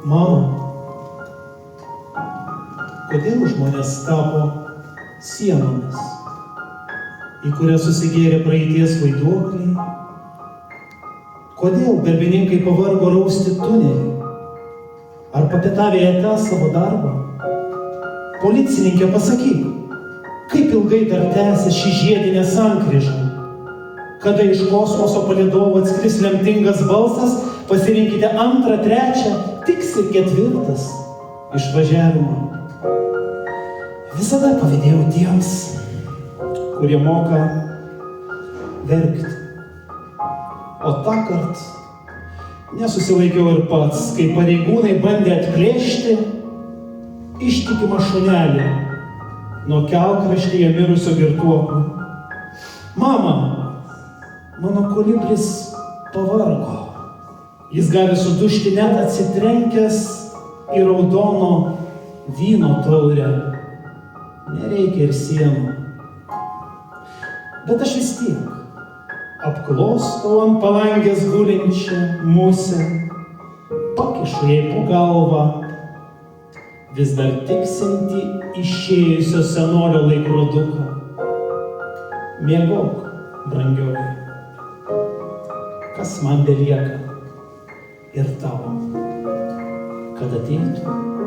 Mama, kodėl žmonės tapo sienomis, į kurias susigėrė praeities vaiduokliai? Kodėl darbininkai pavargo rausti tunelį? Ar papietavę ėte savo darbą? Policininkė, pasakyk, kaip ilgai dar tęsia šį žiedinę sankryžą? Kada iš kosmoso palydovo atskris lemtingas balsas, pasirinkite 2, 3, tiksi 4 išvažiavimą. Visada pavydėjau tiems, kurie moka verkti. O tąkart nesusilaikiau ir pats, kai pareigūnai bandė atplėšti ištikimą šunelį nuo kelkraštyje mirusio girtuoklio. Mama, mano kolibris pavargo. Jis gali sudužti net atsitrenkęs į raudono vyno taurę. Nereikia ir sienų. Bet aš vis tiek apklostau ant palangės gulinčią musę, pakišu jai po galvą vis dar tiksinti išėjusio senolio laikroduką. Miegok, brangioji, kas man belieka ir tavo, kad ateitų